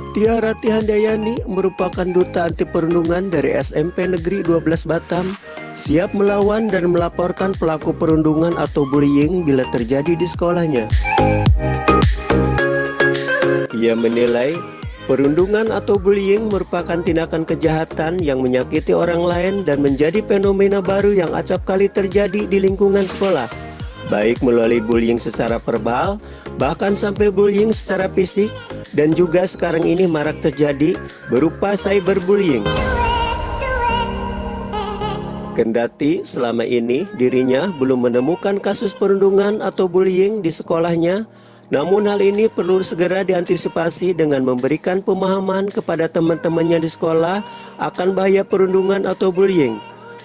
Mutia Rati Handayani merupakan duta anti perundungan dari SMP Negeri 12 Batam, siap melawan dan melaporkan pelaku perundungan atau bullying bila terjadi di sekolahnya. Ia menilai perundungan atau bullying merupakan tindakan kejahatan yang menyakiti orang lain dan menjadi fenomena baru yang acap kali terjadi di lingkungan sekolah, baik melalui bullying secara verbal, bahkan sampai bullying secara fisik, dan juga sekarang ini marak terjadi berupa cyberbullying. Kendati selama ini dirinya belum menemukan kasus perundungan atau bullying di sekolahnya, namun hal ini perlu segera diantisipasi dengan memberikan pemahaman kepada teman-temannya di sekolah akan bahaya perundungan atau bullying.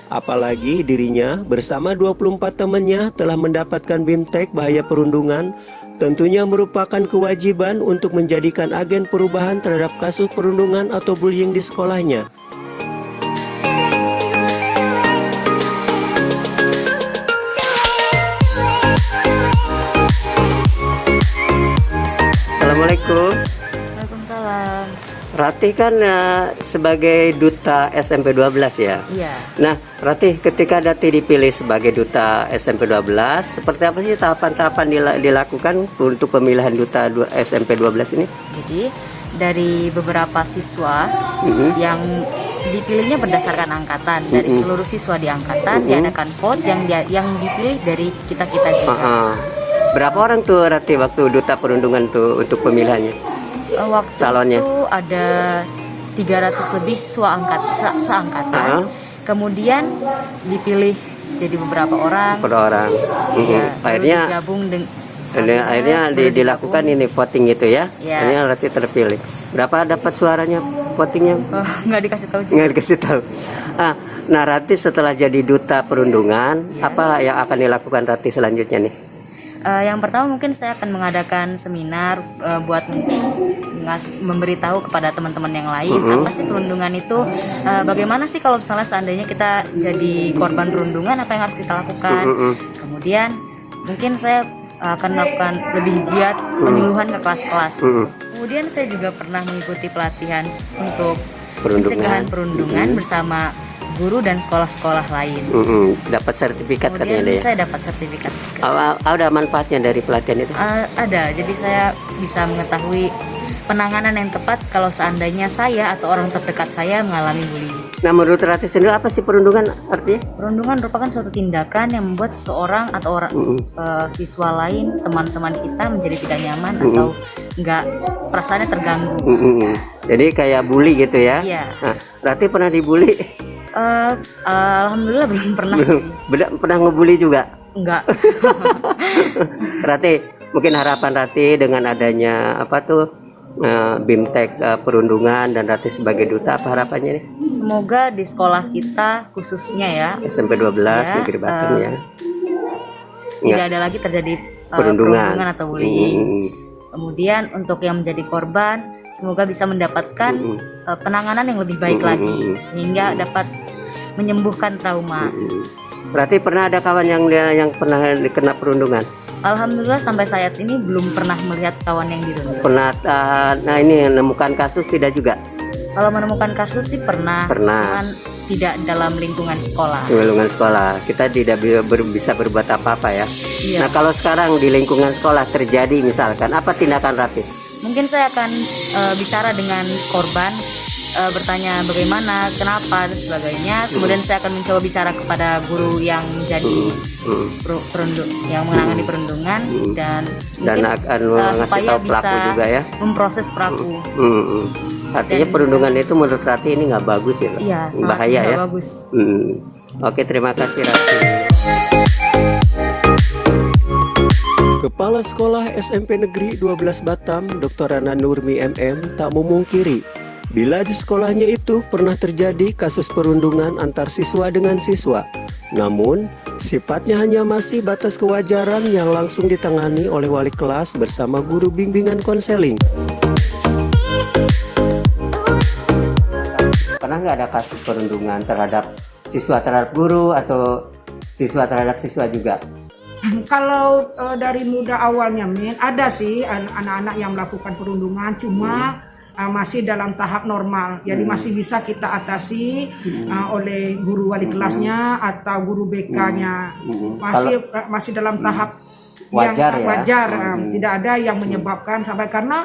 Apalagi dirinya bersama 24 temannya telah mendapatkan BIMTEK bahaya perundungan, tentunya merupakan kewajiban untuk menjadikan agen perubahan terhadap kasus perundungan atau bullying di sekolahnya. Assalamualaikum. Waalaikumsalam. Rati kan sebagai duta SMP 12 ya? Iya. Nah, Rati, ketika Rati dipilih sebagai duta SMP 12, seperti apa sih tahapan-tahapan dilakukan untuk pemilihan duta SMP 12 ini? Jadi dari beberapa siswa yang dipilihnya berdasarkan angkatan, dari seluruh siswa di angkatan diadakan vote yang dipilih dari kita-kita juga. Berapa orang tuh Rati waktu duta perundungan tuh untuk pemilihannya? Waktu calonnya itu ada 300 lebih siswa seangkatan. Kemudian dipilih jadi beberapa orang. Ya, akhirnya digabung akhirnya dilakukan ini voting gitu ya. Akhirnya Rati terpilih. Berapa dapat suaranya votingnya? Nggak dikasih tahu juga. Nggak dikasih tahu. Nah, Rati setelah jadi duta perundungan, apa yang akan dilakukan Rati selanjutnya nih? Yang pertama mungkin saya akan mengadakan seminar buat memberitahu kepada teman-teman yang lain apa sih perundungan itu, bagaimana sih kalau misalnya seandainya kita jadi korban perundungan, apa yang harus kita lakukan. Kemudian mungkin saya akan melakukan lebih giat penyuluhan ke kelas-kelas. Kemudian saya juga pernah mengikuti pelatihan untuk pencegahan perundungan bersama guru dan sekolah-sekolah lain. Dapat sertifikat kemudian katanya deh. Saya dapat sertifikat juga. Ada manfaatnya dari pelatihan itu? Ada, jadi saya bisa mengetahui penanganan yang tepat kalau seandainya saya atau orang terdekat saya mengalami bullying. Nah, menurut Rati sendiri apa sih perundungan artinya? Perundungan merupakan suatu tindakan yang membuat seseorang atau orang siswa lain, teman-teman kita menjadi tidak nyaman atau enggak, perasaannya terganggu. Jadi kayak bully gitu ya? Iya. Nah, Rati pernah dibully? Alhamdulillah belum pernah. Pernah ngebully juga? Enggak. Rati, mungkin harapan Rati dengan adanya BIMTEK perundungan dan Rati sebagai duta, apa harapannya nih? Semoga di sekolah kita khususnya ya SMP 12 Negeri Batam ya, tidak ada lagi terjadi perundungan atau bullying. Kemudian untuk yang menjadi korban, semoga bisa mendapatkan penanganan yang lebih baik lagi sehingga dapat menyembuhkan trauma. Berarti pernah ada kawan yang pernah kena perundungan? Alhamdulillah sampai saat ini belum pernah melihat kawan yang dirundung. Pernah, nah ini menemukan kasus tidak juga? Kalau menemukan kasus sih pernah. Cuman tidak dalam lingkungan sekolah. Lingkungan sekolah, kita tidak bisa berbuat apa-apa ya. Iya. Nah, kalau sekarang di lingkungan sekolah terjadi misalkan, apa tindakan Rati? Mungkin saya akan bicara dengan korban, bertanya bagaimana, kenapa dan sebagainya. Kemudian saya akan mencoba bicara kepada guru yang menjadi yang menangani perundungan dan mungkin akan ngasih tahu pelaku juga ya, memproses pelaku. Artinya perundungan itu menurut Rati ini nggak bagus ya? Iya, bahaya ya. Bagus. Oke, terima kasih Rati. Kepala Sekolah SMP Negeri 12 Batam, Dr. Rana Nurmi MM, tak memungkiri bila di sekolahnya itu pernah terjadi kasus perundungan antar siswa dengan siswa. Namun, sifatnya hanya masih batas kewajaran yang langsung ditangani oleh wali kelas bersama guru bimbingan konseling. Pernah nggak ada kasus perundungan terhadap siswa terhadap guru atau siswa terhadap siswa juga? Kalau dari muda awalnya ada sih anak-anak yang melakukan perundungan, cuma masih dalam tahap normal, jadi masih bisa kita atasi oleh guru wali kelasnya atau guru BK-nya, masih dalam tahap wajar, yang wajar, tidak ada yang menyebabkan sampai, karena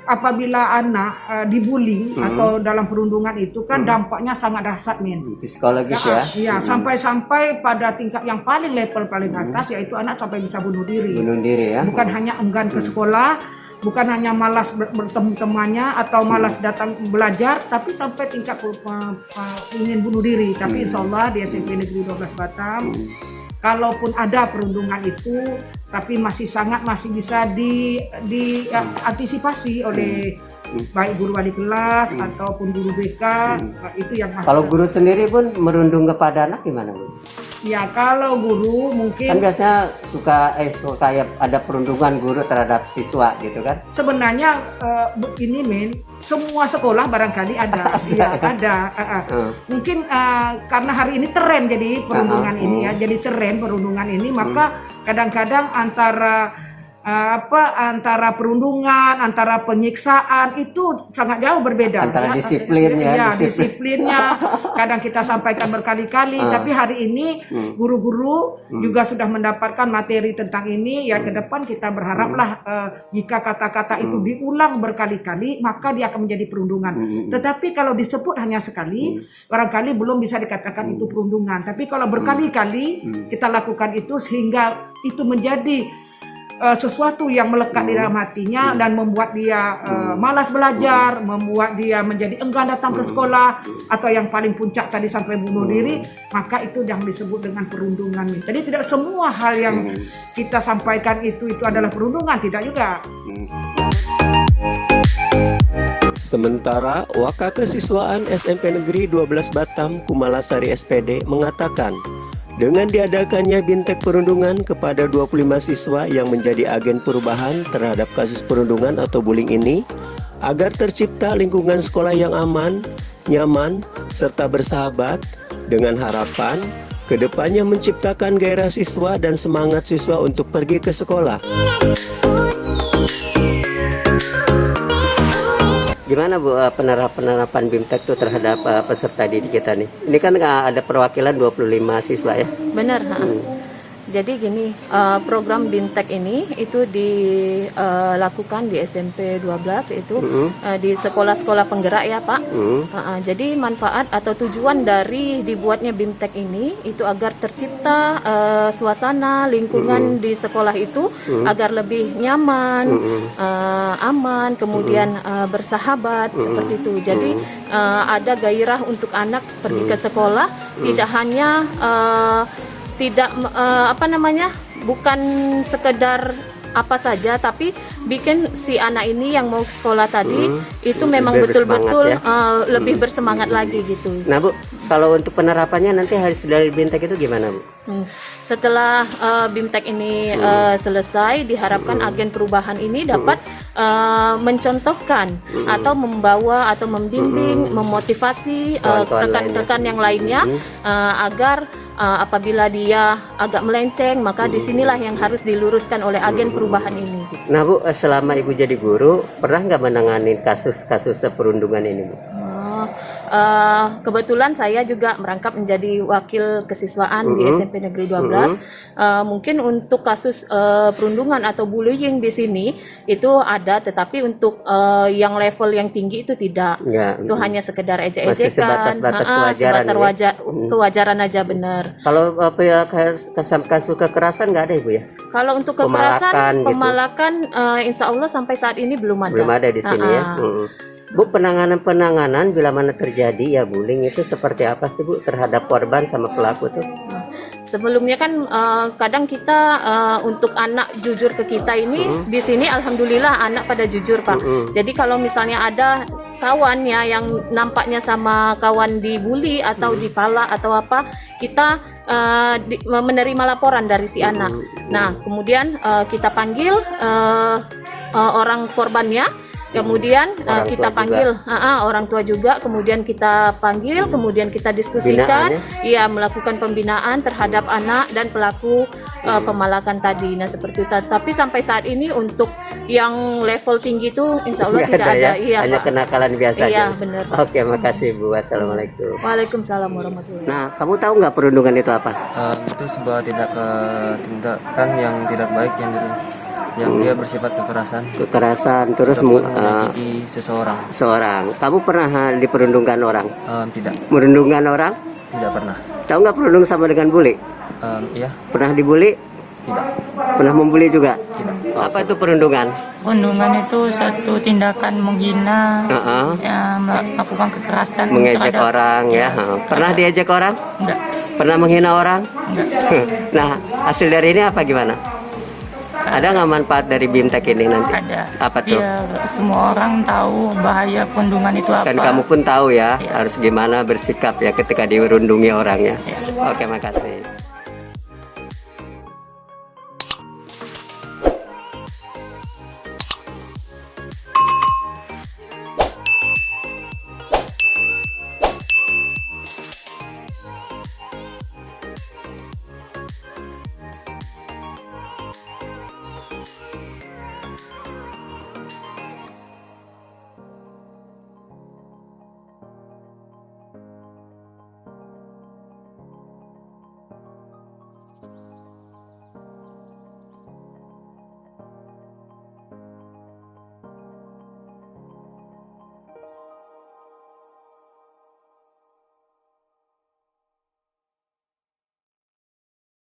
apabila anak dibullying atau dalam perundungan itu kan dampaknya sangat dahsyat, psikologis ya. Iya, sampai pada tingkat yang paling level paling atas, yaitu anak sampai bisa bunuh diri ya. Bukan hanya enggan ke sekolah, bukan hanya malas bertemu temannya atau malas datang belajar, tapi sampai tingkat ingin bunuh diri. Tapi insya Allah di SMP Negeri 12 Batam, kalaupun ada perundungan itu, tapi masih bisa diantisipasi oleh baik guru wali kelas ataupun guru BK. Itu yang masih. Kalau guru sendiri pun merundung kepada anak gimana, Bu? Ya, kalau guru mungkin kan biasanya suka kayak ada perundungan guru terhadap siswa gitu kan. Sebenarnya ini semua sekolah barangkali ada. Ya, ada. Mungkin karena hari ini tren jadi perundungan ini ya, jadi tren perundungan ini, maka kadang-kadang antara perundungan, antara penyiksaan itu sangat jauh berbeda. Antara disiplin ya. Disiplinnya kadang kita sampaikan berkali-kali, tapi hari ini guru-guru juga sudah mendapatkan materi tentang ini. Ya, ke depan kita berharaplah jika kata-kata itu diulang berkali-kali, maka dia akan menjadi perundungan. Tetapi kalau disebut hanya sekali, barangkali belum bisa dikatakan itu perundungan. Tapi kalau berkali-kali kita lakukan itu sehingga itu menjadi sesuatu yang melekat di dalam hatinya dan membuat dia malas belajar, membuat dia menjadi enggan datang ke sekolah, atau yang paling puncak tadi sampai bunuh diri, maka itu yang disebut dengan perundungan. Jadi tidak semua hal yang kita sampaikan itu adalah perundungan, tidak juga. Sementara Wakakesiswaan SMP Negeri 12 Batam Kumalasari SPD mengatakan, dengan diadakannya bintek perundungan kepada 25 siswa yang menjadi agen perubahan terhadap kasus perundungan atau bullying ini, agar tercipta lingkungan sekolah yang aman, nyaman, serta bersahabat, dengan harapan kedepannya menciptakan gairah siswa dan semangat siswa untuk pergi ke sekolah. Gimana Bu penerapan BIMTEK itu terhadap peserta didik kita nih? Ini kan ada perwakilan 25 siswa ya? Benar. Jadi gini, program BIMTEK ini itu dilakukan di SMP 12 itu di sekolah-sekolah penggerak ya Pak. Jadi manfaat atau tujuan dari dibuatnya BIMTEK ini itu agar tercipta suasana lingkungan di sekolah itu agar lebih nyaman, aman, kemudian bersahabat seperti itu. Jadi ada gairah untuk anak pergi ke sekolah, tidak hanya bukan sekedar apa saja, tapi bikin si anak ini yang mau sekolah tadi itu memang betul-betul lebih bersemangat lagi gitu. Nah Bu, kalau untuk penerapannya nanti hasil dari BIMTEK itu gimana Bu? Setelah BIMTEK ini selesai, diharapkan agen perubahan ini dapat mencontohkan atau membawa atau membimbing, memotivasi rekan-rekan yang lainnya agar apabila dia agak melenceng, maka disinilah yang harus diluruskan oleh agen perubahan ini. Nah Bu, selama Ibu jadi guru, pernah nggak menangani kasus-kasus perundungan ini Bu? Kebetulan saya juga merangkap menjadi wakil kesiswaan di SMP Negeri 12. Mungkin untuk kasus perundungan atau bullying di sini itu ada, tetapi untuk yang level yang tinggi itu tidak. Ya, itu hanya sekedar ejek-ejekan, masih sebatas kewajaran, kewajaran aja, benar. Kalau kasus kekerasan nggak ada Ibu ya? Kalau untuk kekerasan, pemalakan insya Allah sampai saat ini belum ada. Belum ada di sini ya. Bu, penanganan bila mana terjadi ya bullying itu seperti apa sih Bu terhadap korban sama pelaku tuh? Sebelumnya kan kadang kita untuk anak jujur ke kita ini di sini alhamdulillah anak pada jujur Pak. Jadi kalau misalnya ada kawannya yang nampaknya sama kawan dibully atau dipala atau apa, kita menerima laporan dari si anak. Nah kemudian kita panggil orang korbannya. Kemudian kita panggil orang tua juga, kemudian kita panggil, kemudian kita diskusikan, melakukan pembinaan terhadap anak dan pelaku pemalakan tadi. Nah seperti itu. Tapi sampai saat ini untuk yang level tinggi itu insya Allah Nggak tidak ada. ya? Iya, Hanya Pak. kenakalan biasa Iya, aja. benar. Oke, makasih Bu. Assalamualaikum. Waalaikumsalam warahmatullahi wabarakatuh. Nah, kamu tahu nggak perundungan itu apa? Itu sebuah tindakan yang tidak baik yang dia bersifat kekerasan Kekerasan terus ataupun menyakiti seseorang. seorang. Kamu pernah diperundungkan orang? Tidak Merundungkan orang? pernah. Tahu nggak perundung sama dengan bully? Iya, Pernah dibully? tidak. Pernah membuli juga? Apa itu perundungan? Perundungan itu satu tindakan menghina, Heeh. melakukan kekerasan Mengejek terhadap- orang ya. Pernah diejek orang? Enggak, Pernah menghina orang? enggak. Nah, hasil dari ini apa gimana? Ada nggak manfaat dari BIMTEK ini nanti? Ada. Apa tuh? Biar semua orang tahu bahaya perundungan itu apa. Dan kamu pun tahu ya, Iya. harus gimana bersikap ya ketika dirundungi orang ya. Oke, makasih.